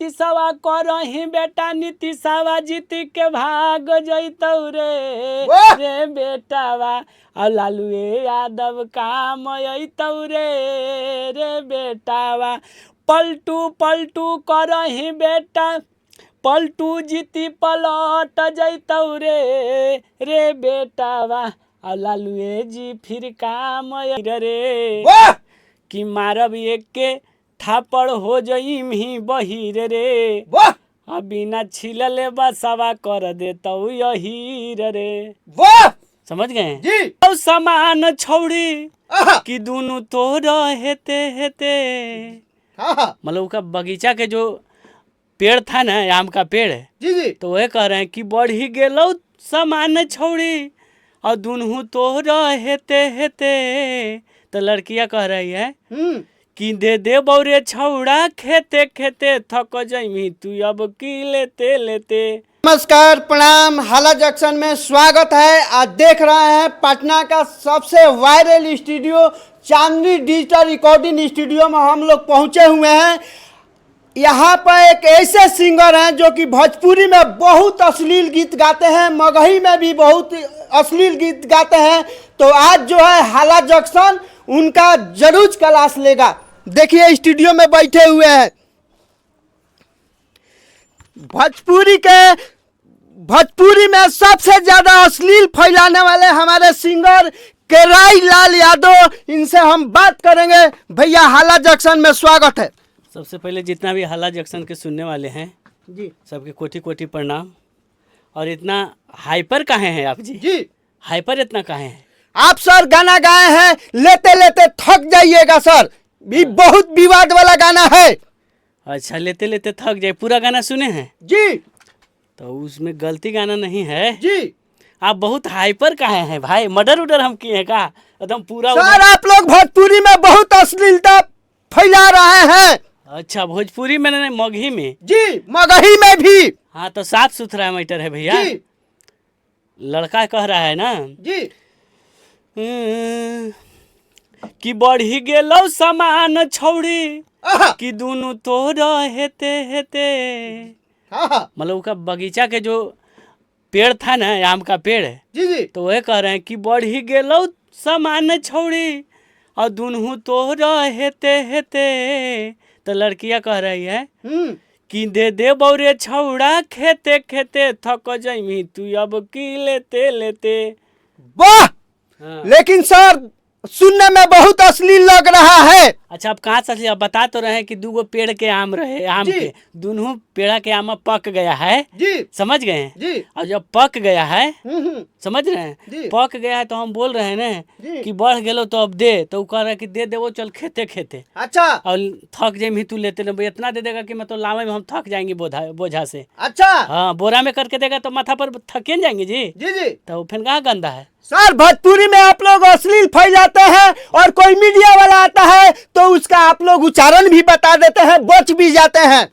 नीतीशवा करही बेटा नीतीशवा जीत के भाग जैतौ रे रे बेटावा और लालू यादव काम अतौ रे रे बेटावा पलटू पलटू करही बेटा पलटू जीती पलट जैतौ रे रे बेटावा और लालू जी फिर काम रे कि मारब एक के थापड़ हो जईम ही बहिर रे बिना छिलले बसवा कर देतौ यही रे समझ गए जी। समान छौड़ी कि दोनों तो हेते हेते मतलब उसका बगीचा के जो पेड़ था ना आम का पेड़ जी जी तो वह कह रहे हैं कि बढ़ी गेलो समान छौड़ी और दोनों तो हेते हेते तो लड़कियां कह रही है कि दे दे बौरे छौड़ा खेते खेते थक जमी तू अब की लेते लेते। नमस्कार प्रणाम, हाला जंक्शन में स्वागत है। आज देख रहे हैं पटना का सबसे वायरल स्टूडियो चांदनी डिजिटल रिकॉर्डिंग स्टूडियो में हम लोग पहुंचे हुए हैं। यहाँ पर एक ऐसे सिंगर हैं जो कि भोजपुरी में बहुत अश्लील गीत गाते हैं, मगही में भी बहुत अश्लील गीत गाते हैं। तो आज जो है हाला जंक्शन उनका जरूर क्लास लेगा। देखिए स्टूडियो में बैठे हुए हैं भोजपुरी में सबसे ज्यादा अश्लील फैलाने वाले हमारे सिंगर केराई लाल यादव। इनसे हम बात करेंगे। भैया हाला जंक्शन में स्वागत है। सबसे पहले जितना भी हाला जंक्शन के सुनने वाले हैं जी सबके कोटि कोटि प्रणाम। और इतना हाइपर काहे हैं आप जी? जी हाइपर इतना काहे हैं आप? सर गाना गाए हैं, लेते लेते थक जाइएगा सर। भी बहुत विवाद वाला गाना है। अच्छा, लेते लेते थक जाए पूरा गाना सुने हैं जी? तो उसमें गलती गाना नहीं है जी। आप बहुत हाइपर काहे हैं भाई? मर्डर उडर हम किए हैं का? एकदम पूरा सर आप लोग भोजपुरी में बहुत अश्लीलता फैला रहे हैं। अच्छा, भोजपुरी में नहीं मगही में? जी मगही में भी। हाँ तो साफ सुथरा मैटर है भैया। लड़का कह रहा है ना जी कि बढ़ी गेलो समान छौड़ी कि दोनों तो हेते हेते मतलब उसका बगीचा के जो पेड़ था ना आम का पेड़ जी जी तो वह कह रहे हैं कि बढ़ी गेलो समान छौड़ी और दोनों तो हेते हेते तो लड़कियां कह रही है कि दे दे बौरे छौड़ा खेते खेते थक जमी तू अब की लेते लेते। वाह लेकिन सर सुनने में बहुत अश्लील लग रहा है। अच्छा, आप कहाँ से बता तो रहे हैं कि दूगो पेड़ के आम रहे, आम के दोनों पेड़ा के आम पक गया है जी। समझ गए जी। और जब पक गया है समझ रहे हैं पक गया है तो हम बोल रहे हैं ना कि बढ़ गेलो तो अब दे। तो कह रहा है कि दे दे वो चल खेते खेते। अच्छा। और थक जाए तू लेते ले इतना दे देगा कि मतलब लावे में हम थक जाएंगे बोझा से। अच्छा। हाँ, बोरा में करके देगा तो माथा पर थके जाएंगे जी जी। तो फिर कहाँ गंदा है? सर भोजपुरी में आप लोग अश्लील फैलाते हैं और कोई मीडिया वाला आता है तो उसका आप लोग उच्चारण भी बता देते हैं, बच भी जाते हैं।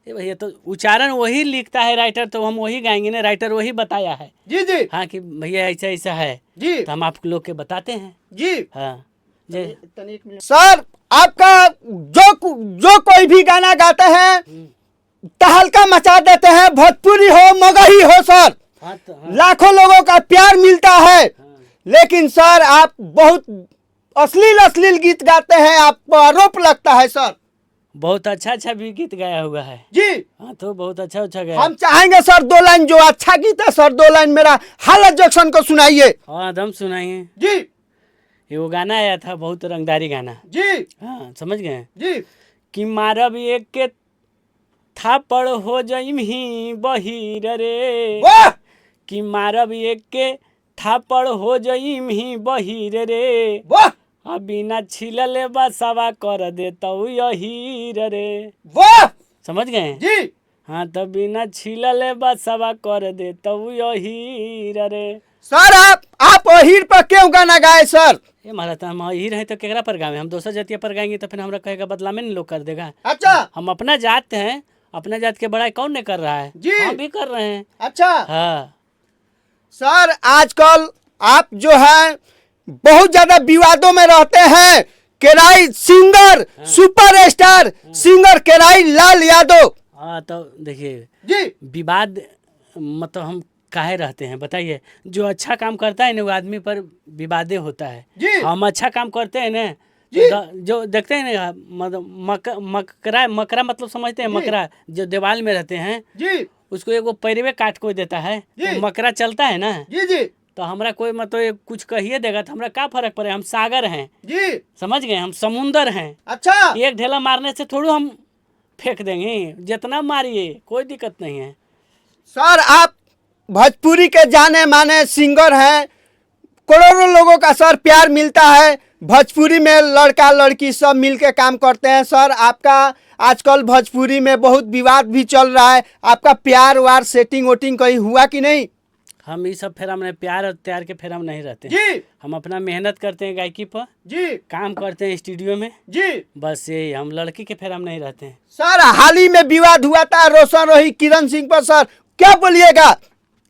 भैया तो उच्चारण वही लिखता है राइटर, तो हम वही गाएंगे ना, राइटर वही बताया है जी जी। हाँ कि भैया ऐसा ऐसा है जी तो हम आप लोग के बताते हैं जी। हाँ जी सर आपका जो कोई भी गाना गाते हैं तहलका मचा देते हैं, भोजपुरी हो मगही हो सर। हाँ तो लाखों लोगों का प्यार मिलता है। लेकिन सर आप बहुत अश्लील गीत गाते हैं, आपको आरोप लगता है सर। बहुत अच्छा भी गीत गाया हुआ है जी। हाँ तो बहुत अच्छा गया। हम चाहेंगे सर 2 लाइन जो अच्छा गीत है सर 2 लाइन मेरा हाला जंक्शन को सुनाइए। हाँ दम सुनाइए जी। ये वो गाना आया था बहुत रंगदारी गाना जी। हाँ समझ गए जी कि मारब एक के थापड़ हो जइमही बहिर रे कि मारब एक के थापड़ हो जइमही बहिर रे बिना छिलले बसवा कर देतौ यही रे। समझ गए जी। हाँ तो बिना छिलले बसवा कर देतौ यही रे। सर आप अहीर पर क्यों गाना गाए सर? ये महाराज हम अहीर हैं तो केकरा पर गावे? हम दूसरा जातिया पर गाएंगे तो फिर हमरा कहेगा बदला में नहीं लोग कर देगा। अच्छा। हम अपना जात हैं, अपना जात के बड़ाई कौन नहीं कर रहा है जी। हम भी कर रहे हैं। अच्छा। हाँ सर आजकल आप जो है बहुत ज्यादा विवादों में रहते हैं। केराई सिंगर सुपरस्टार सिंगर केराई लाल यादव हाँ तो देखिए जी विवाद मतलब हम काहे रहते हैं बताइए। जो अच्छा काम करता है ना वो आदमी पर विवादे होता है। जी हम अच्छा काम करते हैं ना जी। जो देखते हैं ना मतलब मकरा मतलब समझते हैं जी। मकरा जो दीवार में रहते हैं जी उसको एगो पैरवे काट को देता है जी। तो मकरा चलता है ना। जी जी तो हमरा कोई मतलब ये कुछ कहिए देगा तो हमरा क्या फर्क पड़े। हम सागर हैं, जी। समझ गए, हम समुंदर हैं। अच्छा एक ढेला मारने से थोड़ी हम फेंक देंगे, जितना मारिए कोई दिक्कत नहीं है। सर आप भोजपुरी के जाने माने सिंगर हैं, करोड़ों लोगों का सर प्यार मिलता है भोजपुरी में, लड़का लड़की सब मिलके काम करते हैं। सर आपका आजकल भोजपुरी में बहुत विवाद भी चल रहा है, आपका प्यार वार सेटिंग वोटिंग कहीं हुआ कि नहीं? हम ये सब फेरा में प्यार और त्यार के फेरा में नहीं रहते हैं। जी हम अपना मेहनत करते हैं गायकी पर, जी काम करते हैं स्टूडियो में, जी। बस यही। हम लड़की के फेरा में नहीं रहते हैं। सर हाल ही में विवाद हुआ था रोशन रोही किरण सिंह पर, सर क्या बोलिएगा?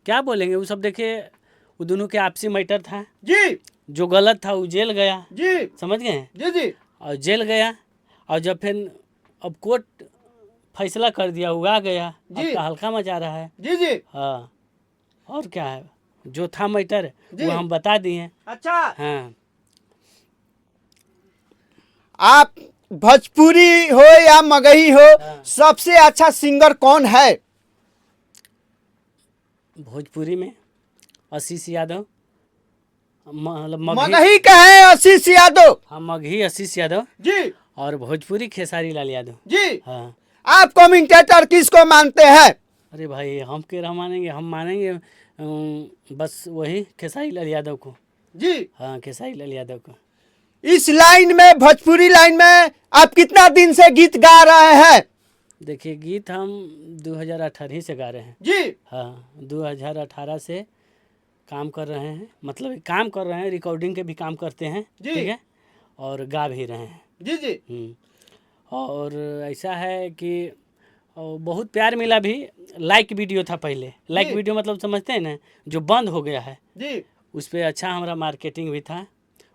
क्या बोलेंगे, वो सब देखिए वो दोनों के आपसी मैटर था। जी जो गलत था वो जेल गया, जी समझ गए। जी जी और जेल गया और जब फिर अब कोर्ट फैसला कर दिया वो आ गया, जी। अब तो हल्का मचा रहा है। जी जी। हाँ और क्या है, जो था मैटर जी। वो हम बता दिए। अच्छा हाँ आप भोजपुरी हो या मगही हो, हाँ। सबसे अच्छा सिंगर कौन है? भोजपुरी में आशीष यादव, मतलब मगही का है आशीष यादव। हाँ मगही आशीष यादव, जी और भोजपुरी खेसारी लाल यादव। जी। हाँ आप कमेंटेटर किसको मानते हैं? अरे भाई हम के मानेंगे, हम मानेंगे बस वही खेसारी लाल यादव को। जी। हाँ खेसारी लाल यादव को। इस लाइन में, भोजपुरी लाइन में आप कितना दिन से गीत गा रहे हैं? देखिए गीत हम 2018 से गा रहे हैं। जी हाँ 2018 से काम कर रहे हैं, मतलब काम कर रहे हैं, रिकॉर्डिंग के भी काम करते हैं, जी। ठीक है, और गा भी रहे हैं। जी जी और ऐसा है कि बहुत प्यार मिला भी। लाइक वीडियो था पहले, लाइक जी। वीडियो मतलब समझते हैं ना, जो बंद हो गया है जी। उस पर अच्छा हमारा मार्केटिंग भी था,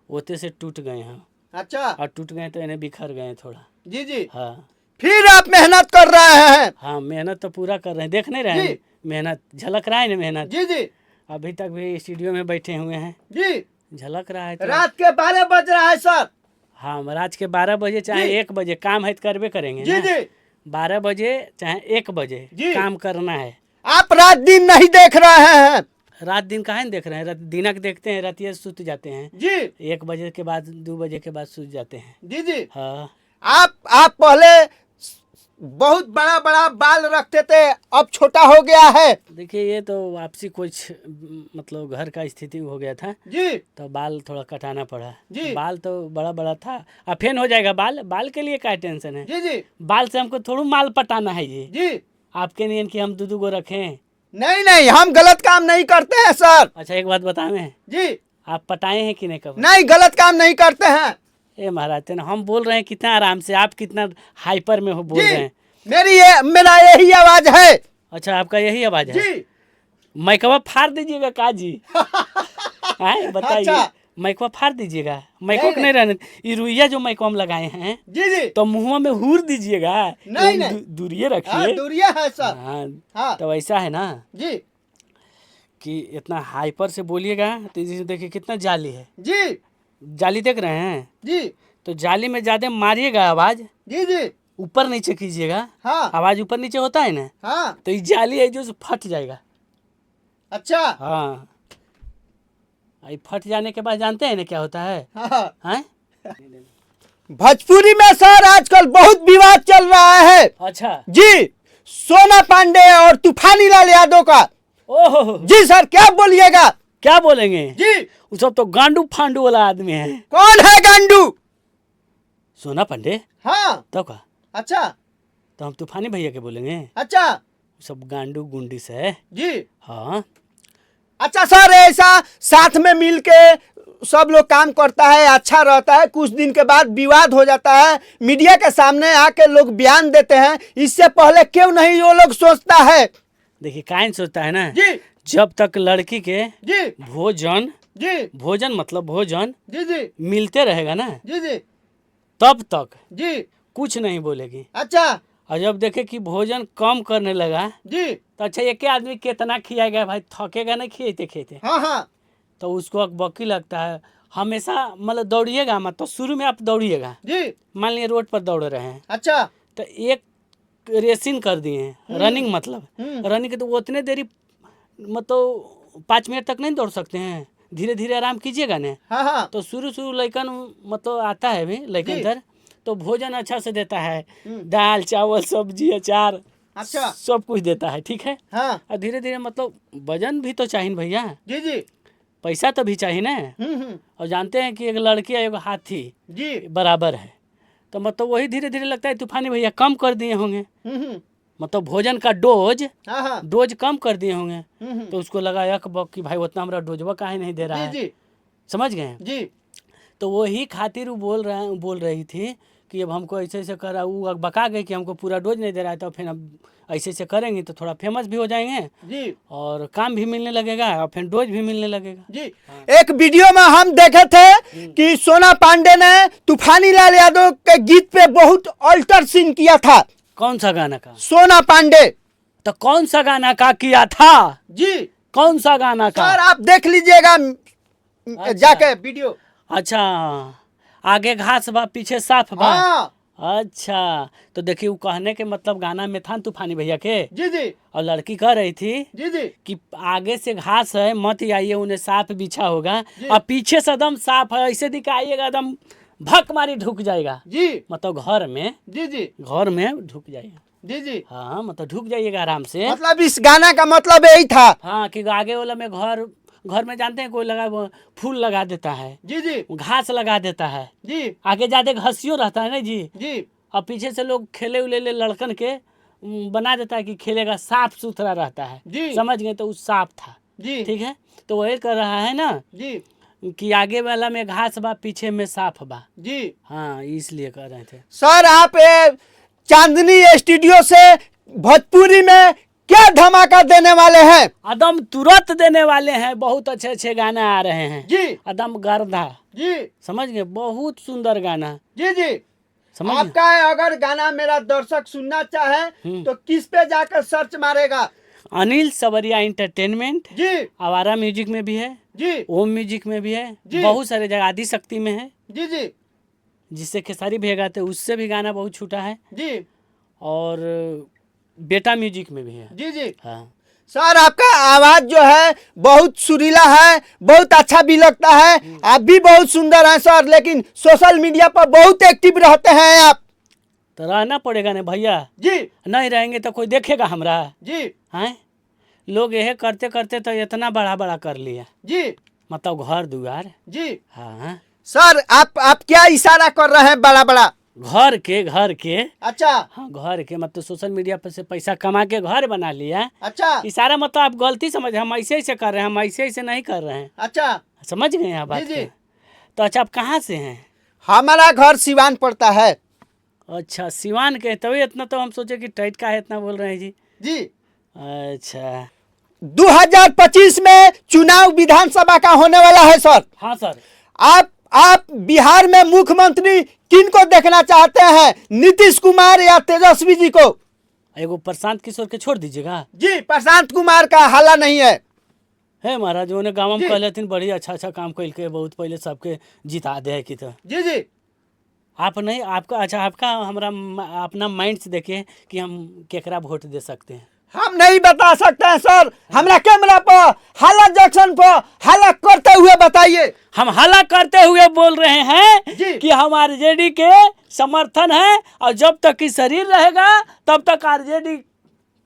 ओते से टूट गए हैं। अच्छा और टूट गए तो इन्हें बिखर गए थोड़ा। जी जी। हाँ फिर आप मेहनत कर रहे हैं? हाँ मेहनत तो पूरा कर रहे हैं, देख नहीं रहे हैं मेहनत, झलक रहा है ना मेहनत। जी जी अभी तक भी स्टूडियो में बैठे हुए हैं, जी। झलक रहा है तो। रात के 12 बज रहा है सर। हाँ रात के 12 बजे चाहे जी। 1 बजे काम है तो करबे करेंगे जी ना। जी 12 बजे चाहे 1 बजे जी। काम करना है। आप रात दिन नहीं देख रहे हैं? रात दिन काहे नहीं देख रहे हैं, दिनक देखते हैं, रातिया सूत जाते हैं। जी 1 बजे के बाद 2 बजे के बाद सूत जाते हैं। जी जी। हाँ आप पहले बहुत बड़ा बड़ा बाल रखते थे, अब छोटा हो गया है। देखिए ये तो आपसी कुछ मतलब घर का स्थिति हो गया था, जी तो बाल थोड़ा कटाना पड़ा। जी। बाल तो बड़ा बड़ा था, अब फेन हो जाएगा बाल। बाल के लिए क्या टेंशन है, जी जी बाल से हमको थोड़ा माल पटाना है जी। जी। आपके नियन कि हम 2 गो रखें। नहीं नहीं, हम गलत काम नहीं करते हैं सर। अच्छा एक बात बताएं, जी आप पटाए हैं कि नहीं कब? नहीं, गलत काम नहीं करते हैं। ए महाराज तेन हम बोल रहे हैं कितना आराम से, आप कितना हाइपर में हो बोल रहे हैं। मेरा यही आवाज है। अच्छा आपका यही आवाज है? जी मैकवा फाड़ दीजिएगा का जी? बताइए। अच्छा। मैकवा फाड़ दीजिएगा, मैको नहीं रहने, ये रुइया जो मैको हम लगाए हैं जी जी। तो मुंह में हूर दीजिएगा। नहीं, नहीं। दूरिये हाँ, रखिए। दूरिया है सर। हाँ हाँ तो ऐसा है ना जी कि इतना हाइपर से बोलिएगा तो जैसे देखिए कितना जाली है। जी जाली देख रहे हैं, जी तो जाली में ज्यादा मारिएगा आवाज, जी जी। ऊपर नीचे कीजिएगा, हाँ आवाज ऊपर नीचे होता है ना, हाँ। तो ये जाली है जो फट जाएगा। अच्छा हाँ ये फट जाने के बाद जानते हैं ना क्या होता है? हाँ। हैं? भोजपुरी में सर आजकल बहुत विवाद चल रहा है। अच्छा जी, सोना पांडे और तूफानी लाल यादव का। ओहो जी सर क्या बोलिएगा? क्या बोलेंगे जी। वो सब तो गांडू फांडू वाला आदमी है। कौन है गांडू? सोना पांडे हाँ। तो का, अच्छा तो हम तूफानी भैया के बोलेंगे, अच्छा। वो सब गांडू गुंडी से है। जी। हाँ अच्छा सर, ऐसा साथ में मिलके सब लोग काम करता है, अच्छा रहता है, कुछ दिन के बाद विवाद हो जाता है, मीडिया के सामने आके लोग बयान देते हैं, इससे पहले क्यों नहीं वो लोग सोचता है? देखिए काइन सोचता है ना जी जब तक लड़की के जी भोजन, जी भोजन मतलब भोजन जी जी मिलते रहेगा ना जी जी तब तक जी। कुछ नहीं बोलेगी। अच्छा और जब देखे कि भोजन कम करने लगा जी। तो अच्छा एक आदमी कितना खिलाएगा भाई, थकेगा नहीं खिलाते खेते। हाँ हाँ तो उसको अकबकी लगता है। हमेशा मतलब दौड़िएगा मत, तो शुरू में आप दौड़िएगा, जी। मान लीजिए रोड पर दौड़ रहे हैं अच्छा। तो एक रेसिंग कर दिए हैं, रनिंग मतलब रनिंग के तो वो उतने देरी मतलब 5 मिनट तक नहीं दौड़ सकते हैं, धीरे धीरे आराम कीजिएगा ना। हाँ हाँ तो शुरू लइकन मतलब आता है भी लइकन जी। तर, तो भोजन अच्छा से देता है, दाल चावल सब्जी अचार अच्छा। सब कुछ देता है, ठीक है। हाँ और धीरे धीरे मतलब वजन भी तो चाहिए भैया, जी जी। पैसा तो भी चाहिए ना। और जानते हैं कि एक लड़की और एक हाथी जी। बराबर है, तो मतलब वही धीरे धीरे लगता है तूफानी भैया कम कर दिए होंगे, मतलब भोजन का हाँ हाँ डोज कम कर दिए होंगे। तो उसको लगा यकबक कि भाई उतना हमारा डोजवा काहे नहीं दे रहा जी है, जी समझ गए। जी। तो वही खातिर वो बोल रही थी कि अब हमको ऐसे ऐसे करा, वो बका गई कि हमको पूरा डोज नहीं दे रहा है, तो फिर अब ऐसे ऐसे करेंगे तो थोड़ा फेमस भी हो जाएंगे जी और काम भी मिलने लगेगा और फिर डोज भी मिलने लगेगा। जी। एक वीडियो में हम देखे थे कि सोना पांडे ने तूफानी लाल यादव के गीत पे बहुत अल्टर सीन किया था। कौन सा गाना का? सोना पांडे। तो कौन सा गाना का किया था जी। कौन सा गाना का? सर आप देख लीजिएगा जाके वीडियो। अच्छा, आगे घास बा पीछे साफ बा। हाँ अच्छा, तो देखिए वो कहने के मतलब गाना में था तूफानी भैया के, जी जी और लड़की कह रही थी जी जी कि आगे से घास है मत आइए, उन्हें साफ बिछा होगा, और पीछे से एकदम साफ है, ऐसे दिखाइएगा एकदम भक मारी ढुक जाएगा, जी मतलब घर में ढुक जाएगा। जी जी। हाँ मतलब ढुक जाइएगा आराम से। मतलब इस गाना का मतलब यही था। हाँ कि आगे वाला में घर में जानते हैं कोई लगा फूल लगा देता है, जी जी घास लगा देता है, जी आगे जाते घसियो रहता है ना जी, जी। और पीछे से लोग खेले उले लड़कन के बना देता है कि खेलेगा, साफ सुथरा रहता है जी। समझ गए। तो उस साफ था जी ठीक है। तो वही कर रहा है ना जी कि आगे वाला में घास बा पीछे में साफ बा। जी। हाँ इसलिए कर रहे थे। सर आप चांदनी स्टूडियो से भोजपुरी में क्या धमाका देने वाले हैं? अदम तुरंत देने वाले हैं, बहुत अच्छे अच्छे गाना आ रहे हैं जी अदम गर्दा, जी समझ गए, बहुत सुंदर गाना जी जी। समझ गए? आपका अगर गाना मेरा दर्शक सुनना चाहे तो किस पे जाकर सर्च मारेगा? अनिल सवरिया एंटरटेनमेंट जी आवारा म्यूजिक में भी है, जी ओम म्यूजिक में भी है, जी। बहुत सारे जगह आदि शक्ति में है, जी जी जिससे खेसारी भैया गाते हैं उससे भी गाना बहुत छूटा है, जी और बेटा म्यूजिक में भी है। जी जी। हाँ सर आपका आवाज जो है बहुत सुरीला है, बहुत अच्छा भी लगता है, आप भी बहुत सुंदर हैं सर, लेकिन सोशल मीडिया पर बहुत एक्टिव रहते हैं आप। तो रहना पड़ेगा ना भैया, जी नहीं रहेंगे तो कोई देखेगा हमरा जी हैं। लोग यह करते करते तो इतना बड़ा बड़ा कर लिया, जी मतलब घर दुआर। जी। हाँ सर आप क्या इशारा कर रहे हैं बड़ा बड़ा? घर के अच्छा हाँ घर के मतलब सोशल मीडिया पर से पैसा कमा के घर बना लिया। अच्छा इशारा मतलब आप गलती समझ, हम ऐसे ऐसे कर रहे हैं, हम ऐसे ऐसे नहीं कर रहे हैं, अच्छा समझ गए आप बात जी जी। को? तो अच्छा आप कहाँ से हैं? हमारा घर सिवान पड़ता है। अच्छा सिवान के, तभी इतना तो हम सोचे कि टाइट का है इतना बोल रहे हैं जी। जी अच्छा 2025 में चुनाव विधानसभा का होने वाला है सर। हाँ सर। आप बिहार में मुख्यमंत्री किन को देखना चाहते हैं, नीतीश कुमार या तेजस्वी जी को? एगो प्रशांत किशोर के छोड़ दीजिएगा। जी प्रशांत कुमार का हाला नहीं है महाराज, उन्हें गाँव में जी। कह लेते बड़ी अच्छा काम कैल के बहुत पहले सबके जिता दे की। तो जी जी आप नहीं, आपका अच्छा आपका हमरा अपना माइंड से देखे कि हम केकरा वोट दे सकते हैं। हम नहीं बता सकते हैं सर, हमरा कैमरा पर हाला जंक्शन पर हाला करते हुए बताइए। हम हल्ला करते हुए बोल रहे हैं जी। कि हम आरजेडी के समर्थन है, और जब तक कि शरीर रहेगा तब तक आरजेडी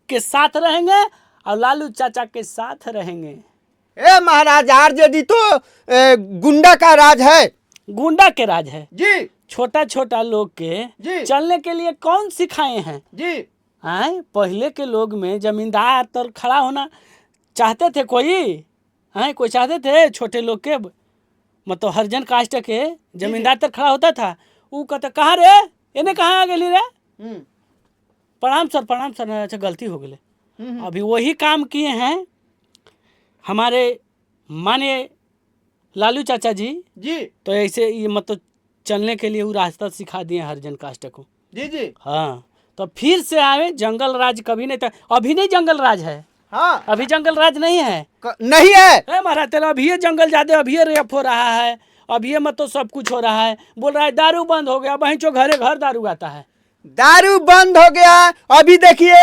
के साथ रहेंगे और लालू चाचा के साथ रहेंगे। ए महाराज आरजेडी तो गुंडा का राज है। गुंडा के राज है जी छोटा छोटा लोग के जी। चलने के लिए कौन सिखाए हैं? जी आए पहले के लोग में जमींदार तर खड़ा होना चाहते थे, कोई चाहते थे छोटे लोग के, मतलब हरिजन कास्ट के जमींदार तर खड़ा होता था, वो कहता कहाँ रे इन्हें कहाँ आ गई रे, प्रणाम सर, अच्छा गलती हो गई। अभी वही काम किए हैं हमारे माने लालू चाचा जी जी तो ऐसे ये मतलब चलने के लिए वो रास्ता सिखा दिए हरिजन कास्ट को। जी जी। हाँ तो फिर से आए। जंगल राज कभी नहीं था, अभी नहीं जंगल राज है। हाँ अभी जंगल राज नहीं है। नहीं है। महाराज तेरा अभी ये जंगल ज्यादा, अभी ये रेप हो रहा है, अभी ये मतलब सब कुछ हो रहा है। बोल रहा है दारू बंद हो गया, वहीं चो घरे घर दारू आता है। दारू बंद हो गया। अभी देखिए,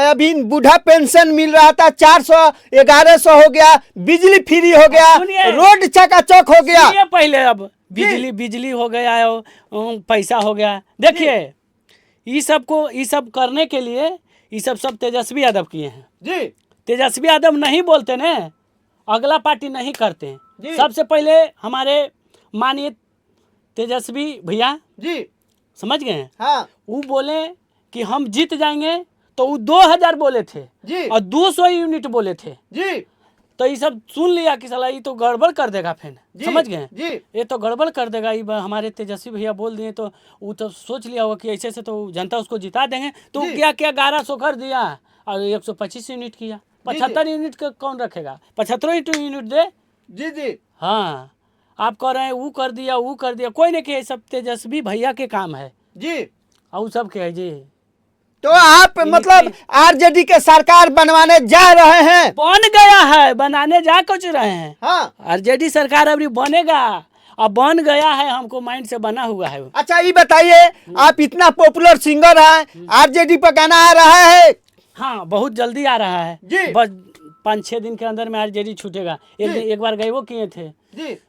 अभी बूढ़ा पेंशन मिल रहा था 400 1100 हो गया, बिजली फ्री हो गया, सुनिए। रोड चकाचक हो गया। ये पहले अब बिजली हो गया है, पैसा हो गया। देखिए ये सब करने के लिए ये सब तेजस्वी यादव किए हैं जी। तेजस्वी यादव नहीं बोलते न, अगला पार्टी नहीं करते। जी। सबसे पहले हमारे माननीय तेजस्वी भैया जी समझ गए हैं। हाँ वो बोले कि हम जीत जाएंगे, तो वो 2000 बोले थे जी और 200 यूनिट बोले थे। जी तो ये सब सुन लिया कि साला ये तो गड़बड़ कर देगा फिर। जी, समझ गए जी। ये तो गड़बड़ कर देगा। ये हमारे तेजस्वी भैया बोल दिए, तो वो तो सोच लिया होगा कि ऐसे से तो जनता उसको जिता देंगे। तो जी। क्या 1100 कर दिया और 125 यूनिट किया। 75 यूनिट का कौन रखेगा? 75 यूनिट दे। जी जी हाँ आप कह रहे हैं वो कर दिया वो कर दिया, कोई नहीं किया। सब तेजस्वी भैया के काम है जी। और सब के है जी। तो आप मतलब आरजेडी के सरकार बनवाने जा रहे हैं? बन गया है, बनाने जा कुछ रहे हैं। हाँ आरजेडी सरकार अभी बनेगा, अब बन गया है, हमको माइंड से बना हुआ है। अच्छा ये बताइए, आप इतना पॉपुलर सिंगर हैं, आरजेडी पर गाना आ रहा है? हाँ बहुत जल्दी आ रहा है जी। बस 5-6 दिन के अंदर में आरजेडी छूटेगा। एक बार गए वो किए थे जी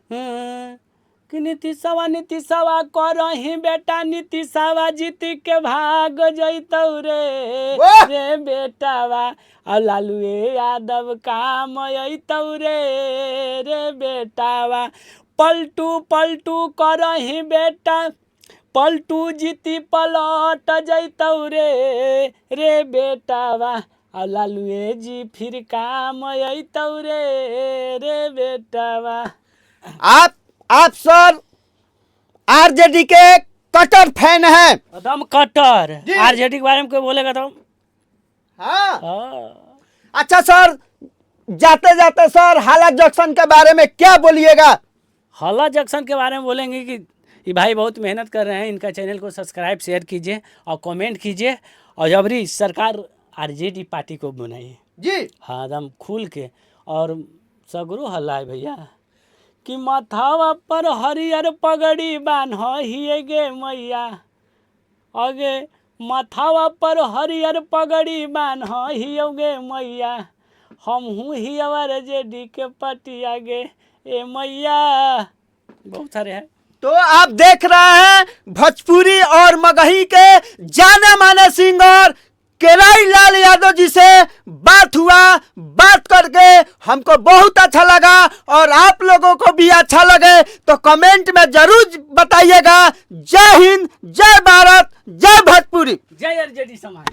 कि नीतीशवा करही बेटा, नीतीशवा जीत के भाग जैतौ रे वाह! रे बेटावा, और लालू यादव काम अतौ रे बेटावा। पलटू पलटू करही बेटा, पलटू जीती पलट जैतौ रे बेटावा, और लालू जी फिर काम अतौ रे बेटावा। आप सर आरजेडी के कट्टर फैन हैं? एकदम कट्टर। जी। आरजेडी के बारे में कोई बोलेगा तो हाँ। हाँ। अच्छा सर, जाते जाते सर हाला जंक्शन के बारे में क्या बोलिएगा? हल्ला जंक्शन के बारे में बोलेंगे कि ये भाई बहुत मेहनत कर रहे हैं, इनका चैनल को सब्सक्राइब शेयर कीजिए और कमेंट कीजिए, और जबरी सरकार आरजेडी पार्टी को बनाइए। जी हाँ एकदम खुल के। और सगरो हल्ला है भैया कि माथावा पर हरियर पगड़ी बान्हिए गे मैया, अगे माथावा पर हरियर पगड़ी बान्हिए गे मैया, हम हूँ ही आरजेडी के पटिया गे ए मैया। बहुत सारे हैं। तो आप देख रहे हैं भोजपुरी और मगही के जाने माने सिंगर केराई लाल यादव जी से बात हुआ। बात करके हमको बहुत अच्छा लगा, और आप लोगों को भी अच्छा लगे तो कमेंट में जरूर बताइएगा। जय हिंद, जय भारत, जय भोजपुरी, जय आरजेडी समाज।